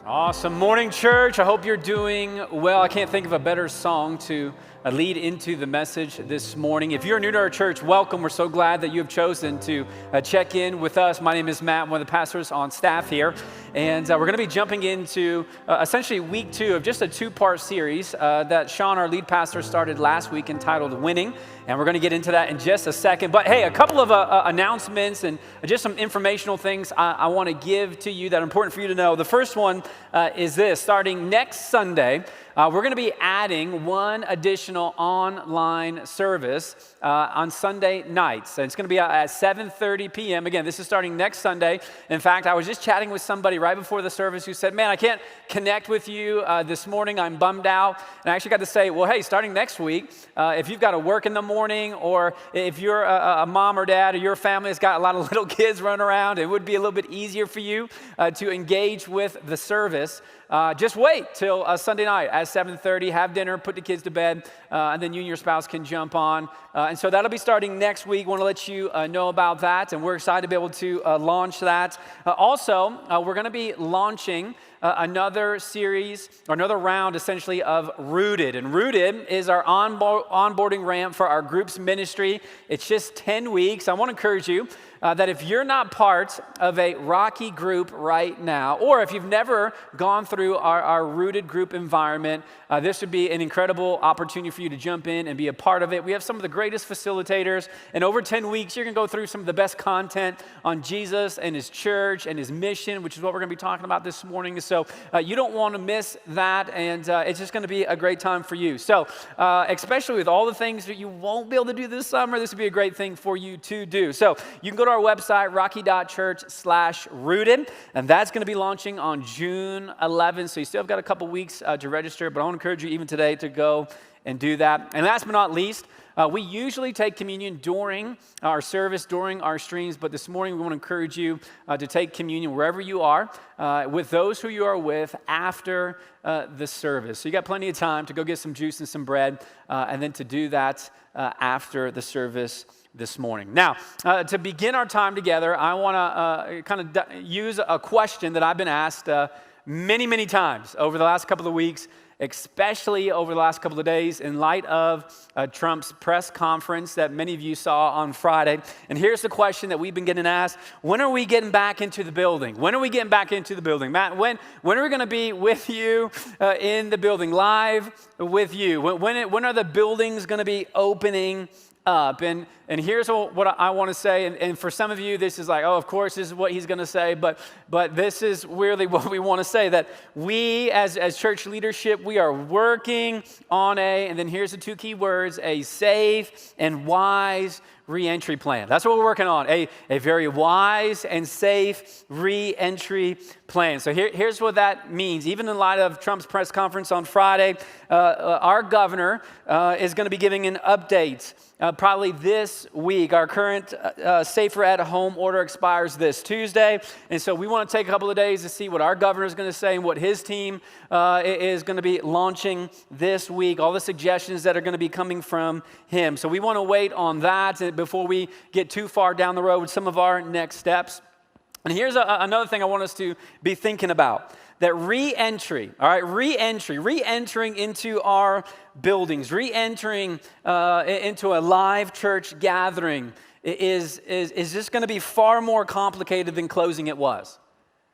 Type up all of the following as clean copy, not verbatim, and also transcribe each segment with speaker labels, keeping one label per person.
Speaker 1: Awesome. Morning, church. I hope you're doing well. I can't think of a better song to lead into the message this morning. If you're new to our church, welcome. We're so glad that you have chosen to check in with us. My name is Matt, one of the pastors on staff here. And we're going to be jumping into essentially week 2 of just a 2-part series that Sean, our lead pastor, started last week entitled Winning. And we're going to get into that in just a second. But hey, a couple of announcements and just some informational things I want to give to you that are important for you to know. The first one is this. Starting next Sunday, we're going to be adding one additional online service on Sunday nights. And it's going to be at 7:30 p.m. Again, this is starting next Sunday. In fact, I was just chatting with somebody right before the service who said, man, I can't connect with you this morning. I'm bummed out. And I actually got to say, well, hey, starting next week, if you've got to work in the morning, or if you're a mom or dad, or your family has got a lot of little kids running around, it would be a little bit easier for you to engage with the service. Just wait till Sunday night at 7:30, have dinner, put the kids to bed, and then you and your spouse can jump on. And so that'll be starting next week. Want to let you know about that, and we're excited to be able to launch that. Also, we're going to be launching another series, or another round, essentially, of Rooted. And Rooted is our onboarding ramp for our groups ministry. It's just 10 weeks. I want to encourage you that if you're not part of a Rocky group right now, or if you've never gone through our Rooted group environment, this would be an incredible opportunity for you to jump in and be a part of it. We have some of the greatest facilitators, and over 10 weeks, you're going to go through some of the best content on Jesus and his church and his mission, which is what we're going to be talking about this morning. So you don't want to miss that, and it's just going to be a great time for you. So especially with all the things that you won't be able to do this summer, this would be a great thing for you to do. So you can go to our website, Rocky.Church/rooted, and that's going to be launching on June 11th. So you still have got a couple weeks to register, but I want to encourage you even today to go and do that. And last but not least, we usually take communion during our service, during our streams, but this morning we want to encourage you to take communion wherever you are, with those who you are with after the service. So you got plenty of time to go get some juice and some bread, and then to do that after the service this morning. Now, to begin our time together, I want to kind of use a question that I've been asked many, many times over the last couple of weeks, especially over the last couple of days in light of Trump's press conference that many of you saw on Friday. And here's the question that we've been getting asked: when are we getting back into the building? When are we getting back into the building? Matt, when are we going to be with you in the building, live with you? When are the buildings going to be opening up? And here's what I want to say, and for some of you, this is like, oh, of course, this is what he's going to say, but this is really what we want to say, that we, as church leadership, we are working on and then here's the 2 key words, a safe and wise re-entry plan. That's what we're working on, a very wise and safe re-entry plan. So here's what that means. Even in light of Trump's press conference on Friday, our governor is going to be giving an update probably this week. Our current Safer at Home order expires this Tuesday, and so we want to take a couple of days to see what our governor is going to say and what his team is going to be launching this week, all the suggestions that are going to be coming from him. So we want to wait on that before we get too far down the road with some of our next steps. And here's another thing I want us to be thinking about. That re-entry, all right, re-entering into our buildings, re-entering into a live church gathering is just going to be far more complicated than closing it was.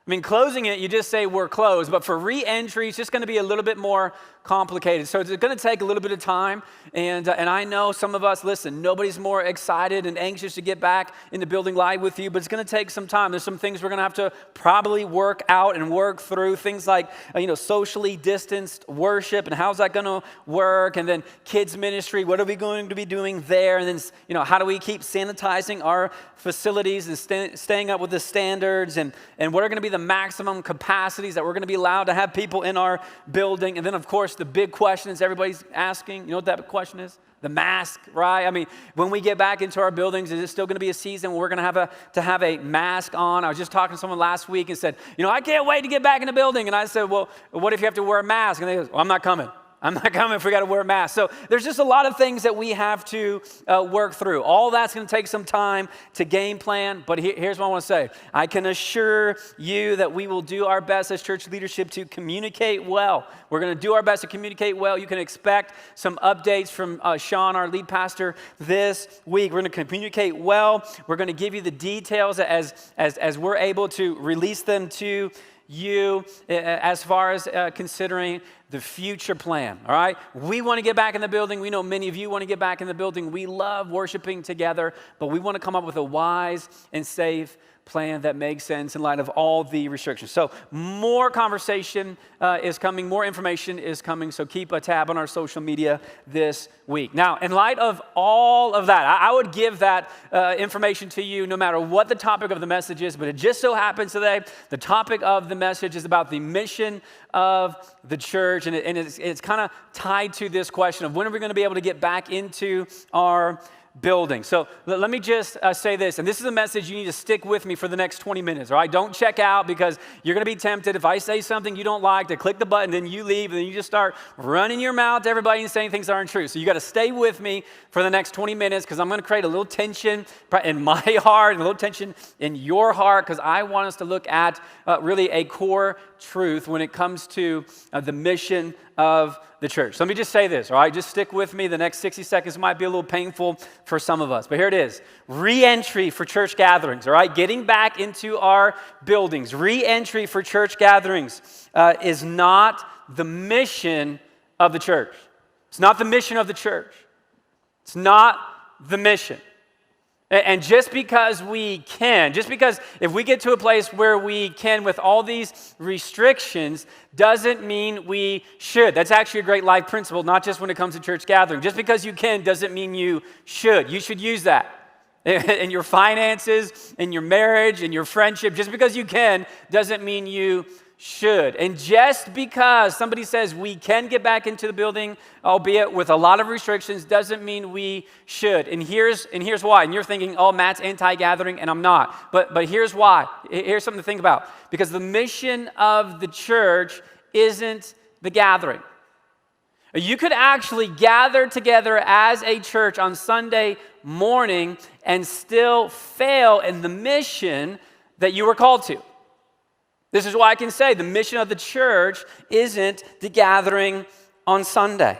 Speaker 1: I mean, closing it, you just say we're closed, but for re-entry, it's just going to be a little bit more complicated. So it's going to take a little bit of time, and I know some of us, listen, nobody's more excited and anxious to get back in the building live with you, but it's going to take some time. There's some things we're going to have to probably work out and work through, things like, socially distanced worship, and how's that going to work, and then kids ministry, what are we going to be doing there, and then, how do we keep sanitizing our facilities and staying up with the standards, and what are going to be the maximum capacities that we're going to be allowed to have people in our building. And then, of course, the big questions everybody's asking, you know what that question is? The mask, right? I mean, when we get back into our buildings, is it still going to be a season where we're going to have a mask on? I was just talking to someone last week and said, I can't wait to get back in the building. And I said, well, what if you have to wear a mask? And they go, well, I'm not coming. I'm not coming if we got to wear a mask. So there's just a lot of things that we have to work through. All that's going to take some time to game plan. But here's what I want to say. I can assure you that we will do our best as church leadership to communicate well. We're going to do our best to communicate well. You can expect some updates from Sean, our lead pastor, this week. We're going to communicate well. We're going to give you the details as we're able to release them to you as far as considering the future plan, all right? We want to get back in the building. We know many of you want to get back in the building. We love worshiping together, but we want to come up with a wise and safe plan that makes sense in light of all the restrictions. So more conversation is coming, more information is coming, so keep a tab on our social media this week. Now, in light of all of that, I would give that information to you no matter what the topic of the message is, but it just so happens today, the topic of the message is about the mission of the church, and it's kind of tied to this question of when are we going to be able to get back into our building. So let me just say this, and this is a message you need to stick with me for the next 20 minutes, all right? Don't check out because you're going to be tempted if I say something you don't like to click the button, then you leave, and then you just start running your mouth to everybody and saying things that aren't true. So you got to stay with me for the next 20 minutes because I'm going to create a little tension in my heart and a little tension in your heart because I want us to look at really a core truth when it comes to the mission of the church. So let me just say this, all right? Just stick with me. The next 60 seconds might be a little painful for some of us, but here it is. Re-entry for church gatherings, all right? Getting back into our buildings. Re-entry for church gatherings is not the mission of the church. It's not the mission of the church. It's not the mission. And just because we can, just because if we get to a place where we can with all these restrictions, doesn't mean we should. That's actually a great life principle, not just when it comes to church gathering. Just because you can doesn't mean you should. You should use that in your finances, in your marriage, in your friendship. Just because you can doesn't mean you should. And just because somebody says we can get back into the building, albeit with a lot of restrictions, doesn't mean we should. And here's why. And you're thinking, oh, Matt's anti-gathering, and I'm not. But here's why. Here's something to think about. Because the mission of the church isn't the gathering. You could actually gather together as a church on Sunday morning and still fail in the mission that you were called to. This is why I can say the mission of the church isn't the gathering on Sunday.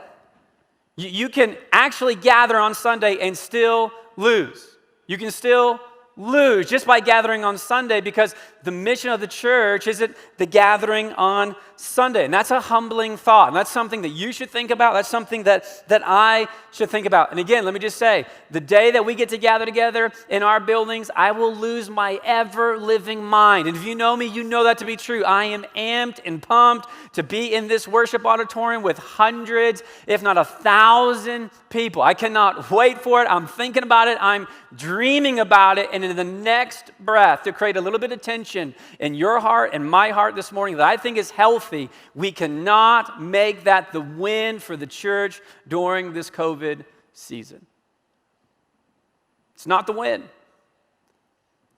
Speaker 1: You can actually gather on Sunday and still lose. You can still lose just by gathering on Sunday because the mission of the church isn't the gathering on Sunday. And that's a humbling thought. And that's something that you should think about. That's something that I should think about. And again, let me just say, the day that we get to gather together in our buildings, I will lose my ever-living mind. And if you know me, you know that to be true. I am amped and pumped to be in this worship auditorium with hundreds, if not 1,000 people. I cannot wait for it. I'm thinking about it. I'm dreaming about it. And in the next breath, to create a little bit of tension in your heart and my heart this morning that I think is healthy, we cannot make that the win for the church during this COVID season. It's not the win.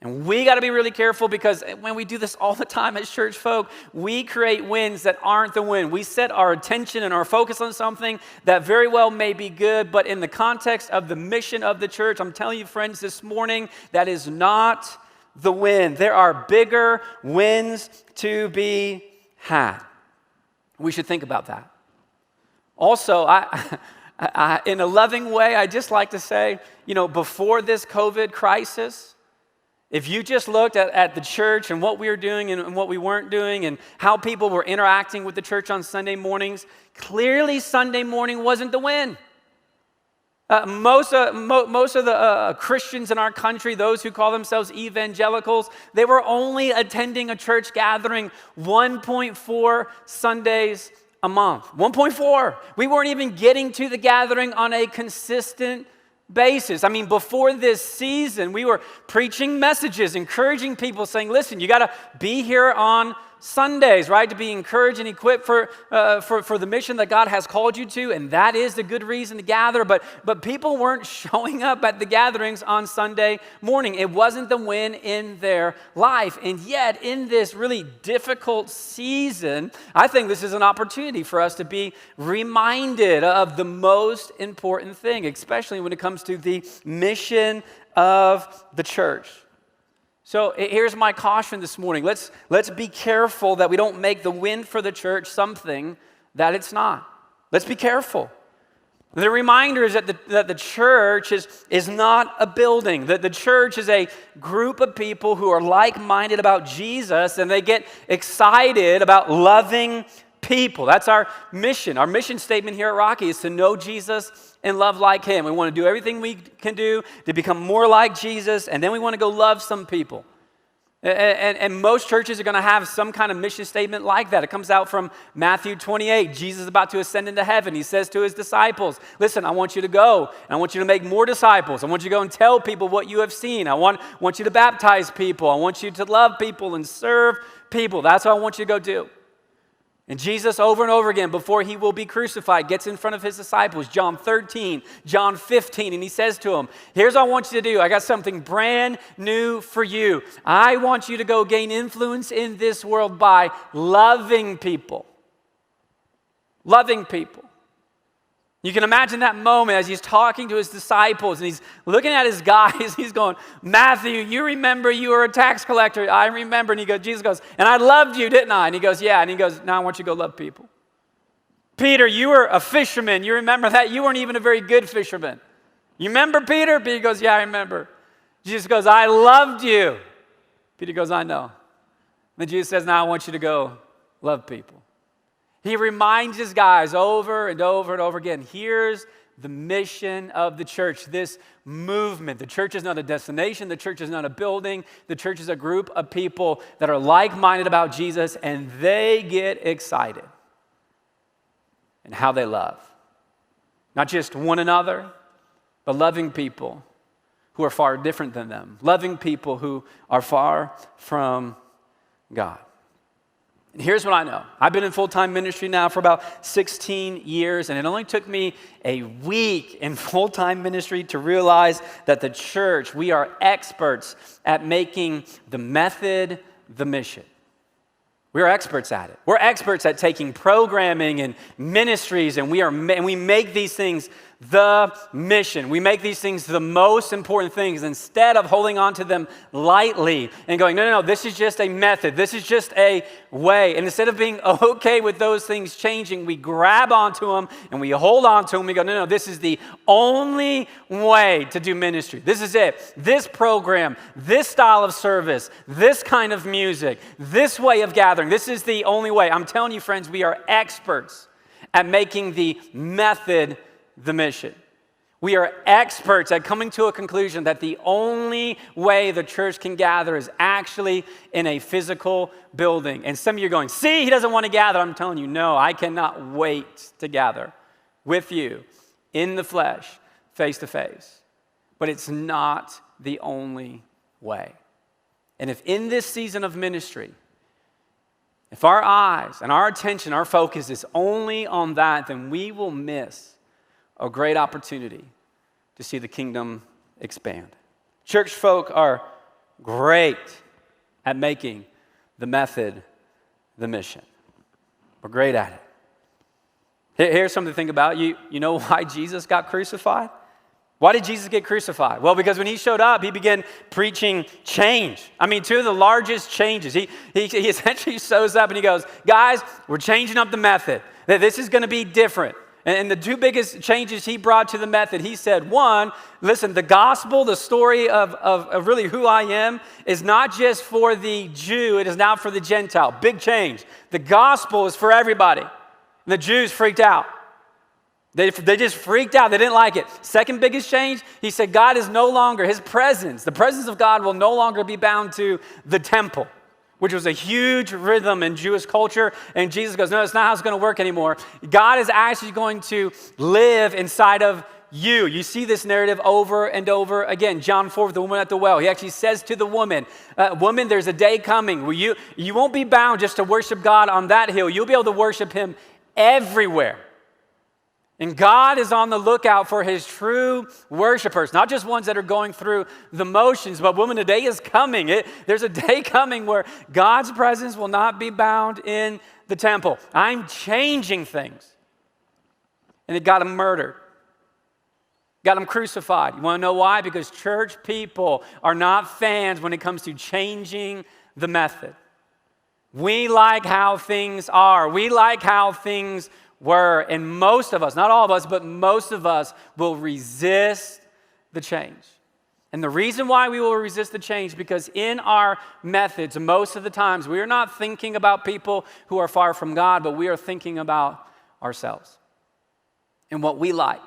Speaker 1: And we got to be really careful because when we do this all the time as church folk, we create wins that aren't the win. We set our attention and our focus on something that very well may be good, but in the context of the mission of the church, I'm telling you, friends, this morning, that is not the win. There are bigger wins to be had. We should think about that. Also, I in a loving way, I just like to say, before this COVID crisis, if you just looked at the church and what we were doing and what we weren't doing and how people were interacting with the church on Sunday mornings, clearly Sunday morning wasn't the win. Most of the Christians in our country, those who call themselves evangelicals, they were only attending a church gathering 1.4 Sundays a month. 1.4. We weren't even getting to the gathering on a consistent basis. I mean, before this season, we were preaching messages, encouraging people, saying, listen, you got to be here on Sundays, right? To be encouraged and equipped for the mission that God has called you to, and that is the good reason to gather. But people weren't showing up at the gatherings on Sunday morning. It wasn't the win in their life. And yet, in this really difficult season, I think this is an opportunity for us to be reminded of the most important thing, especially when it comes to the mission of the church. So here's my caution this morning. Let's be careful that we don't make the win for the church something that it's not. Let's be careful. The reminder is that the church is not a building. That the church is a group of people who are like-minded about Jesus, and they get excited about loving people. That's our mission. Our mission statement here at Rocky is to know Jesus and love like him. We want to do everything we can do to become more like Jesus, and then we want to go love some people. And most churches are going to have some kind of mission statement like that. It comes out from Matthew 28. Jesus is about to ascend into heaven. He says to his disciples, listen, I want you to go, and I want you to make more disciples. I want you to go and tell people what you have seen. I want you to baptize people. I want you to love people and serve people. That's what I want you to go do. And Jesus, over and over again, before he will be crucified, gets in front of his disciples, John 13, John 15, and he says to them, here's what I want you to do. I got something brand new for you. I want you to go gain influence in this world by loving people. Loving people. You can imagine that moment as he's talking to his disciples and he's looking at his guys. He's going, Matthew, you remember you were a tax collector. I remember. And Jesus goes, and I loved you, didn't I? And he goes, yeah. And he goes, now I want you to go love people. Peter, you were a fisherman. You remember that? You weren't even a very good fisherman. You remember Peter? Peter goes, yeah, I remember. Jesus goes, I loved you. Peter goes, I know. Then Jesus says, now I want you to go love people. He reminds his guys over and over and over again, here's the mission of the church, this movement. The church is not a destination. The church is not a building. The church is a group of people that are like-minded about Jesus, and they get excited in how they love. Not just one another, but loving people who are far different than them. Loving people who are far from God. And here's what I know. I've been in full-time ministry now for about 16 years, and it only took me a week in full-time ministry to realize that the church, we are experts at making the method the mission. We're experts at it. We're experts at taking programming and ministries, and we make these things the mission. We make these things the most important things instead of holding on to them lightly and going, no, this is just a method. This is just a way. And instead of being okay with those things changing, we grab onto them and we hold on to them. We go, no, this is the only way to do ministry. This is it. This program, this style of service, this kind of music, this way of gathering, this is the only way. I'm telling you, friends, we are experts at making the method the mission. We are experts at coming to a conclusion that the only way the church can gather is actually in a physical building. And some of you are going, see, he doesn't want to gather. I'm telling you, no, I cannot wait to gather with you in the flesh, face to face. But it's not the only way. And if in this season of ministry, if our eyes and our attention, our focus is only on that, then we will miss a great opportunity to see the kingdom expand. Church folk are great at making the method the mission. We're great at it. Here's something to think about. You know why Jesus got crucified? Why did Jesus get crucified? Well, because when he showed up, he began preaching change. I mean, two of the largest changes. He essentially shows up and he goes, guys, we're changing up the method. This is going to be different. And the two biggest changes he brought to the method, he said, one, listen, the gospel, the story of really who I am is not just for the Jew, it is now for the Gentile. Big change. The gospel is for everybody. The Jews freaked out. They just freaked out. They didn't like it. Second biggest change, he said God is no longer, his presence, the presence of God will no longer be bound to the temple, which was a huge rhythm in Jewish culture. And Jesus goes, no, it's not how it's going to work anymore. God is actually going to live inside of you. You see this narrative over and over again. John 4, with the woman at the well, he actually says to the woman, woman, there's a day coming where you won't be bound just to worship God on that hill. You'll be able to worship him everywhere. And God is on the lookout for his true worshipers, not just ones that are going through the motions, but woman, the day is coming. There's a day coming where God's presence will not be bound in the temple. I'm changing things. And it got him murdered. Got him crucified. You want to know why? Because church people are not fans when it comes to changing the method. We like how things are. We like how things were. And most of us, not all of us, but most of us will resist the change. And the reason why we will resist the change, because in our methods, most of the times, we are not thinking about people who are far from God, but we are thinking about ourselves and what we like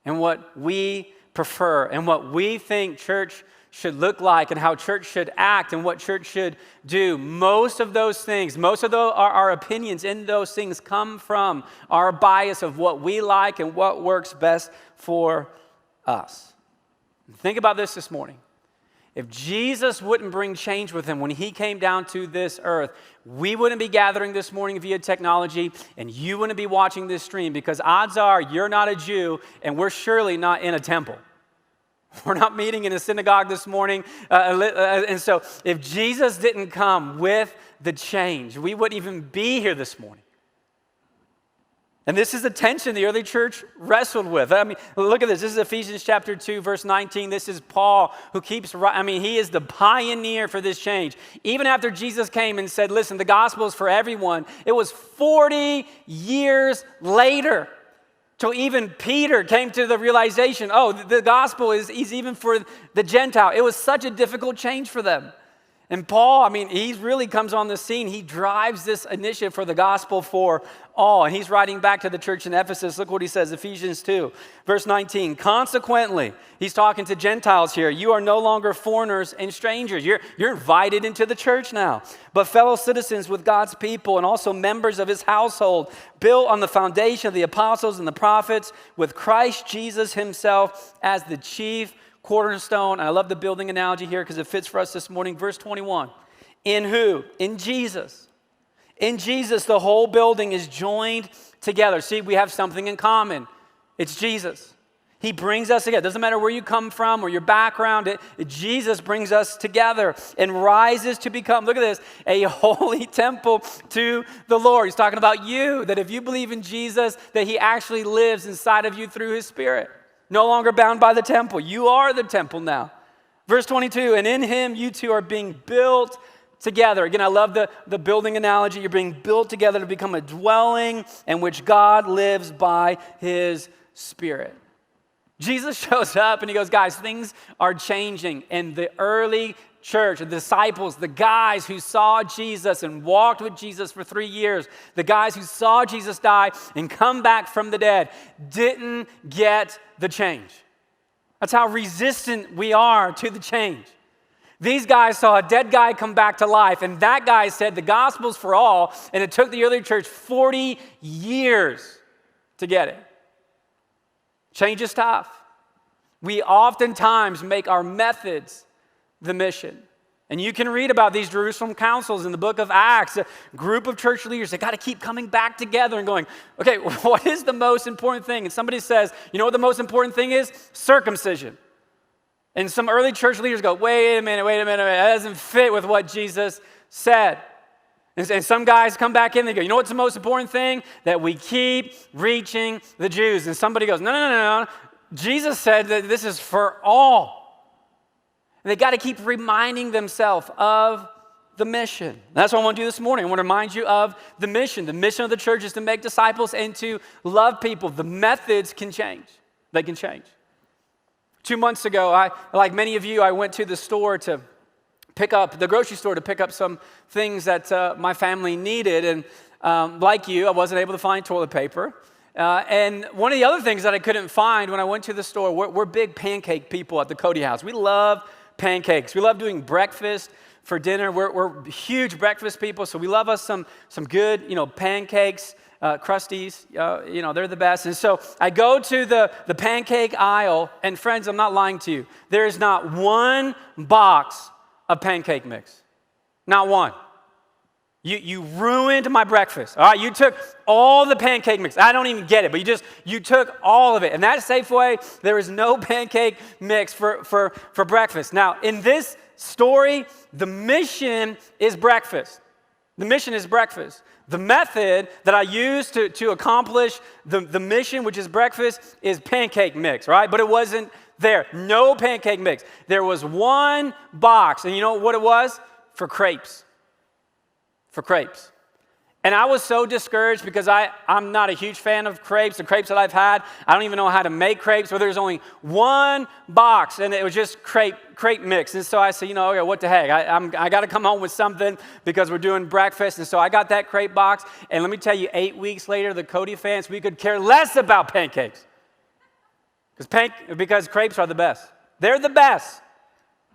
Speaker 1: and what we prefer and what we think church should look like and how church should act and what church should do. Most of those things, most of our opinions in those things come from our bias of what we like and what works best for us. Think about this morning. If Jesus wouldn't bring change with him when he came down to this earth, we wouldn't be gathering this morning via technology, and you wouldn't be watching this stream, because odds are you're not a Jew, and we're surely not in a temple. We're not meeting in a synagogue this morning. And so if Jesus didn't come with the change, we wouldn't even be here this morning. And this is the tension the early church wrestled with. I mean, look at this. This is Ephesians chapter 2, verse 19. This is Paul who he is the pioneer for this change. Even after Jesus came and said, listen, the gospel is for everyone, it was 40 years later till even Peter came to the realization, the gospel is even for the Gentile. It was such a difficult change for them. And Paul, he really comes on the scene. He drives this initiative for the gospel for all. And he's writing back to the church in Ephesus. Look what he says, Ephesians 2, verse 19. Consequently, he's talking to Gentiles here. You are no longer foreigners and strangers. You're invited into the church now, but fellow citizens with God's people and also members of his household, built on the foundation of the apostles and the prophets, with Christ Jesus himself as the chief cornerstone. I love the building analogy here because it fits for us this morning. Verse 21. In who? In Jesus. In Jesus, the whole building is joined together. See, we have something in common. It's Jesus. He brings us together. It doesn't matter where you come from or your background. Jesus brings us together and rises to become, look at this, a holy temple to the Lord. He's talking about you, that if you believe in Jesus, that he actually lives inside of you through his Spirit. No longer bound by the temple. You are the temple now. Verse 22, and in him you two are being built together. Again, I love the building analogy. You're being built together to become a dwelling in which God lives by his Spirit. Jesus shows up and he goes, guys, things are changing. And the early church, the disciples, the guys who saw Jesus and walked with Jesus for 3 years, the guys who saw Jesus die and come back from the dead, didn't get the change. That's how resistant we are to the change. These guys saw a dead guy come back to life, and that guy said the gospel's for all, and it took the early church 40 years to get it. Change is tough. We oftentimes make our methods the mission. And you can read about these Jerusalem councils in the book of Acts, a group of church leaders that got to keep coming back together and going, okay, what is the most important thing? And somebody says, you know what the most important thing is? Circumcision. And some early church leaders go, wait a minute, that doesn't fit with what Jesus said. And some guys come back in and they go, you know what's the most important thing? That we keep reaching the Jews. And somebody goes, no. Jesus said that this is for all. And they got to keep reminding themselves of the mission. And that's what I want to do this morning. I want to remind you of the mission. The mission of the church is to make disciples and to love people. The methods can change. They can change. 2 months ago, like many of you, I went to the store to pick up, the grocery store to pick up some things that my family needed. And like you, I wasn't able to find toilet paper. And one of the other things that I couldn't find when I went to the store, we're big pancake people at the Cote house. We love pancakes. We love doing breakfast for dinner. We're huge breakfast people, so we love us some good, pancakes, Crusties, they're the best. And so I go to the pancake aisle, and friends, I'm not lying to you. There is not one box of pancake mix. Not one. You ruined my breakfast. All right, you took all the pancake mix. I don't even get it, but you took all of it. And that Safeway, there is no pancake mix for breakfast. Now, in this story, the mission is breakfast. The mission is breakfast. The method that I use to accomplish the mission, which is breakfast, is pancake mix, right? But it wasn't there. No pancake mix. There was one box, and you know what it was? For crepes. For crepes. And I was so discouraged because I'm not a huge fan of crepes. The crepes that I've had, I don't even know how to make crepes. So there's only one box, and it was just crepe mix. And so I said, okay, what the heck? I got to come home with something because we're doing breakfast. And so I got that crepe box. And let me tell you, 8 weeks later, the Cote fans, we could care less about pancakes. Because crepes are the best. They're the best.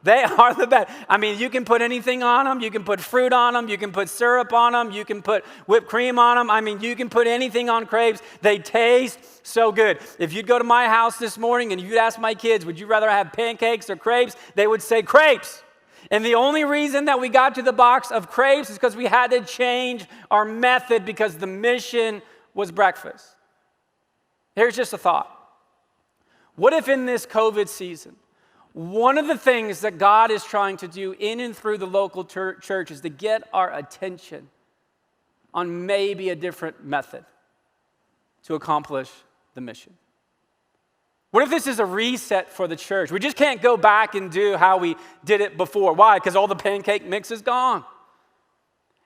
Speaker 1: They are the best. I mean, you can put anything on them. You can put fruit on them. You can put syrup on them. You can put whipped cream on them. I mean, you can put anything on crepes. They taste so good. If you'd go to my house this morning and you'd ask my kids, would you rather have pancakes or crepes? They would say crepes. And the only reason that we got to the box of crepes is because we had to change our method because the mission was breakfast. Here's just a thought. What if in this COVID season, one of the things that God is trying to do in and through the local church is to get our attention on maybe a different method to accomplish the mission? What if this is a reset for the church? We just can't go back and do how we did it before. Why? Because all the pancake mix is gone.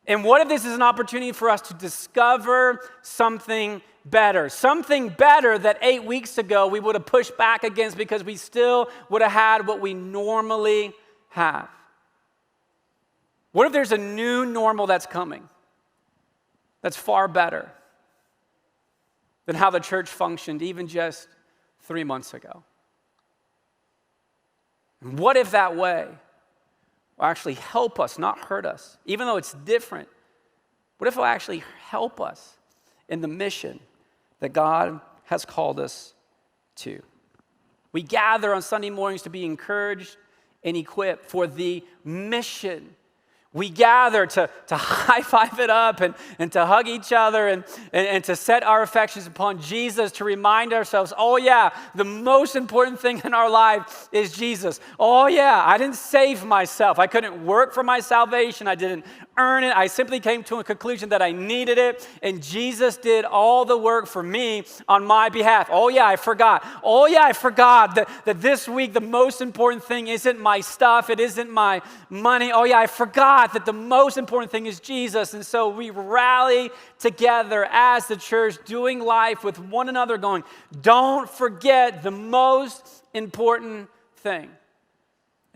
Speaker 1: And what if this is an opportunity for us to discover something better? Something better that 8 weeks ago we would have pushed back against because we still would have had what we normally have. What if there's a new normal that's coming that's far better than how the church functioned even just 3 months ago? And what if that way will actually help us, not hurt us, even though it's different? What if it will actually help us in the mission that God has called us to? We gather on Sunday mornings to be encouraged and equipped for the mission. We gather to high-five it up and to hug each other and to set our affections upon Jesus, to remind ourselves, oh yeah, the most important thing in our life is Jesus. Oh yeah, I didn't save myself. I couldn't work for my salvation. I didn't earn it. I simply came to a conclusion that I needed it, and Jesus did all the work for me on my behalf. Oh yeah, I forgot. Oh yeah, I forgot that this week the most important thing isn't my stuff. It isn't my money. Oh yeah, I forgot that the most important thing is Jesus. And so we rally together as the church, doing life with one another, going, don't forget the most important thing.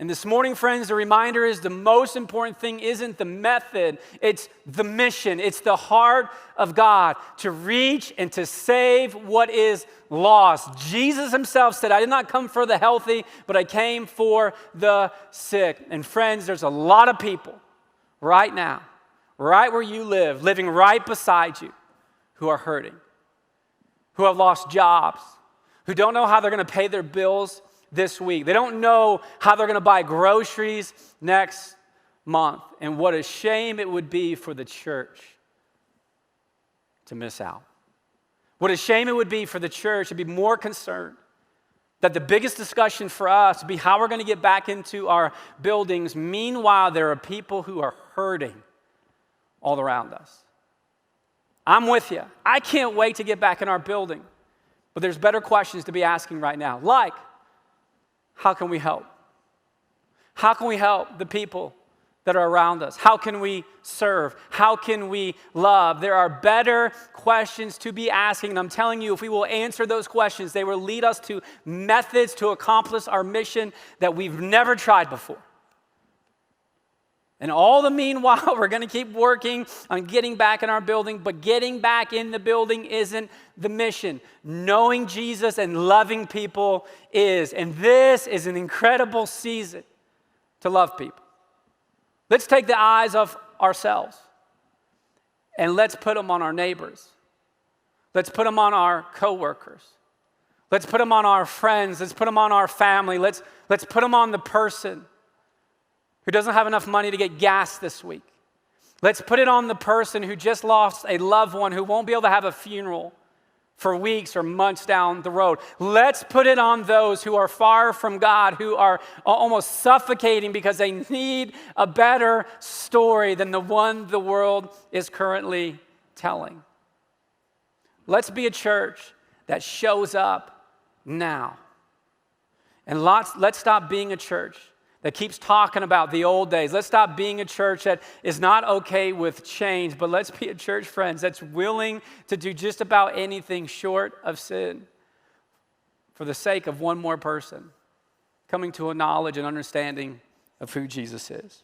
Speaker 1: And this morning, friends, the reminder is the most important thing isn't the method, it's the mission. It's the heart of God to reach and to save what is lost. Jesus himself said, I did not come for the healthy, but I came for the sick. And friends, there's a lot of people right now, right where you live, living right beside you, who are hurting, who have lost jobs, who don't know how they're going to pay their bills this week. They don't know how they're going to buy groceries next month. And what a shame it would be for the church to miss out. What a shame it would be for the church to be more concerned that the biggest discussion for us would be how we're going to get back into our buildings. Meanwhile, there are people who are hurting all around us. I'm with you. I can't wait to get back in our building. But there's better questions to be asking right now. Like, how can we help? How can we help the people that are around us? How can we serve? How can we love? There are better questions to be asking. And I'm telling you, if we will answer those questions, they will lead us to methods to accomplish our mission that we've never tried before. And all the meanwhile, we're going to keep working on getting back in our building, but getting back in the building isn't the mission. Knowing Jesus and loving people is. And this is an incredible season to love people. Let's take the eyes off ourselves and let's put them on our neighbors. Let's put them on our coworkers. Let's put them on our friends. Let's put them on our family. Let's put them on the person who doesn't have enough money to get gas this week. Let's put it on the person who just lost a loved one who won't be able to have a funeral for weeks or months down the road. Let's put it on those who are far from God, who are almost suffocating because they need a better story than the one the world is currently telling. Let's be a church that shows up now. And let's stop being a church that keeps talking about the old days. Let's stop being a church that is not okay with change, but let's be a church, friends, that's willing to do just about anything short of sin for the sake of one more person coming to a knowledge and understanding of who Jesus is.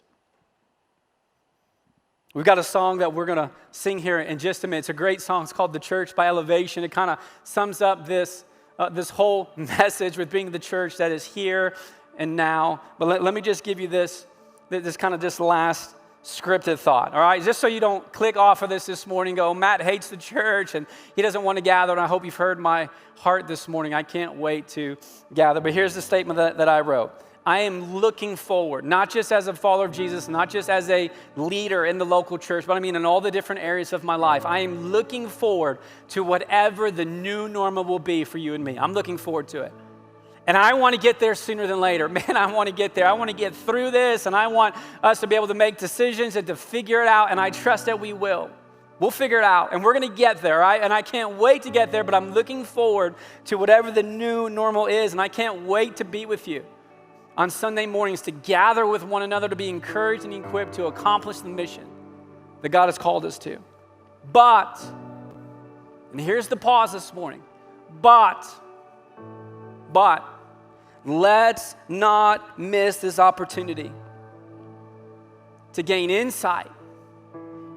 Speaker 1: We've got a song that we're going to sing here in just a minute. It's a great song. It's called The Church by Elevation. It kind of sums up this whole message with being the church that is here and now. But let me just give you this last scripted thought, all right? Just so you don't click off of this morning, go, Matt hates the church and he doesn't want to gather, and I hope you've heard my heart this morning. I can't wait to gather. But here's the statement that I wrote. I am looking forward, not just as a follower of Jesus, not just as a leader in the local church, but I mean in all the different areas of my life. I am looking forward to whatever the new normal will be for you and me. I'm looking forward to it. And I want to get there sooner than later. Man, I want to get there. I want to get through this, and I want us to be able to make decisions and to figure it out, and I trust that we will. We'll figure it out, and we're going to get there, right? And I can't wait to get there, but I'm looking forward to whatever the new normal is, and I can't wait to be with you on Sunday mornings to gather with one another, to be encouraged and equipped to accomplish the mission that God has called us to. But, and here's the pause this morning, but, let's not miss this opportunity to gain insight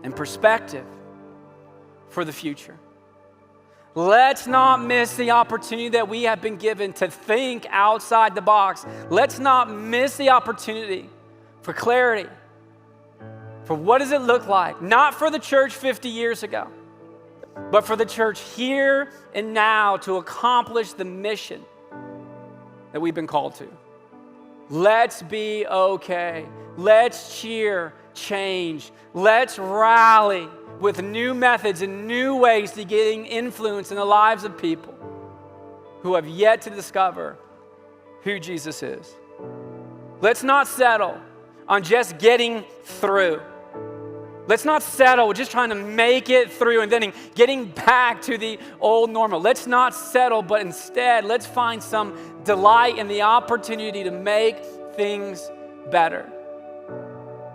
Speaker 1: and perspective for the future. Let's not miss the opportunity that we have been given to think outside the box. Let's not miss the opportunity for clarity, for what does it look like, not for the church 50 years ago, but for the church here and now to accomplish the mission that we've been called to. Let's be okay. Let's cheer change. Let's rally with new methods and new ways to getting influence in the lives of people who have yet to discover who Jesus is. Let's not settle on just getting through. Let's not settle with just trying to make it through and then getting back to the old normal. Let's not settle, but instead, let's find some delight in the opportunity to make things better.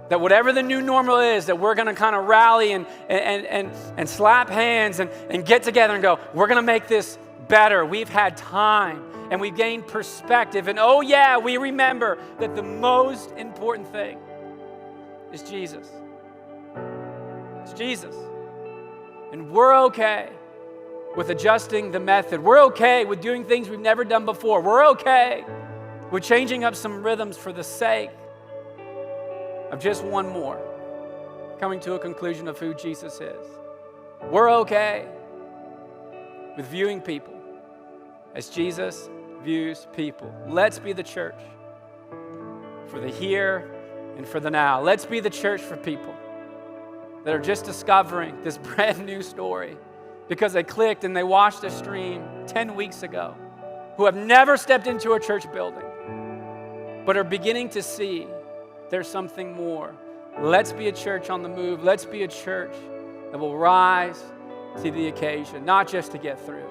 Speaker 1: That whatever the new normal is, that we're going to kind of rally and slap hands and get together and go, we're going to make this better. We've had time and we've gained perspective. And oh yeah, we remember that the most important thing is Jesus. It's Jesus. And we're okay with adjusting the method. We're okay with doing things we've never done before. We're okay with changing up some rhythms for the sake of just one more coming to a conclusion of who Jesus is. We're okay with viewing people as Jesus views people. Let's be the church for the here and for the now. Let's be the church for people that are just discovering this brand new story because they clicked and they watched a stream 10 weeks ago, who have never stepped into a church building, but are beginning to see there's something more. Let's be a church on the move. Let's be a church that will rise to the occasion, not just to get through,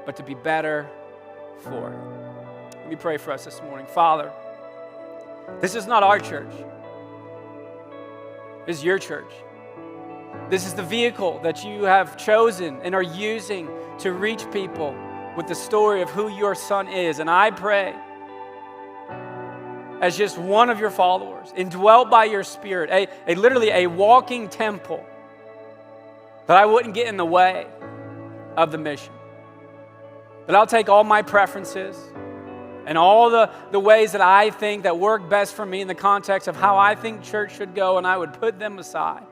Speaker 1: but to be better for it. Let me pray for us this morning. Father, this is not our church. This is your church. This is the vehicle that you have chosen and are using to reach people with the story of who your Son is. And I pray, as just one of your followers, indwelt by your Spirit, literally a walking temple, that I wouldn't get in the way of the mission. That I'll take all my preferences, and all the ways that I think that work best for me in the context of how I think church should go, and I would put them aside.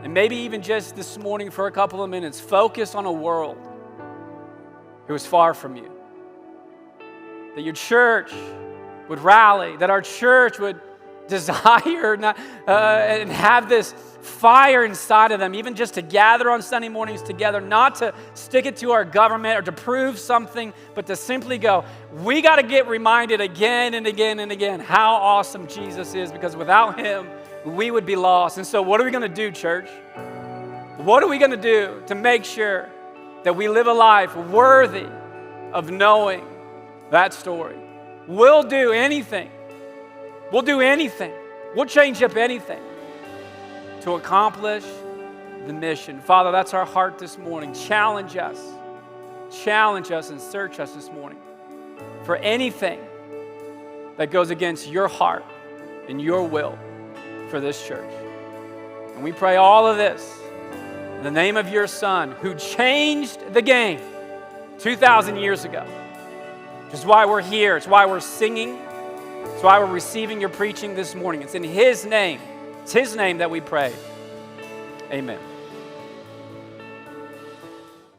Speaker 1: And maybe even just this morning for a couple of minutes, focus on a world who is far from you. That your church would rally, that our church would desire and have this fire inside of them, even just to gather on Sunday mornings together, not to stick it to our government or to prove something, but to simply go, we got to get reminded again and again and again how awesome Jesus is, because without him, we would be lost. And so what are we going to do, church? What are we going to do to make sure that we live a life worthy of knowing that story? We'll do anything. We'll do anything. We'll change up anything to accomplish the mission. Father, that's our heart this morning. Challenge us. Challenge us and search us this morning for anything that goes against your heart and your will for this church. And we pray all of this in the name of your Son, who changed the game 2,000 years ago. Which is why we're here. It's why we're singing. It's why we're receiving your preaching this morning. It's in his name. It's his name that we pray. Amen.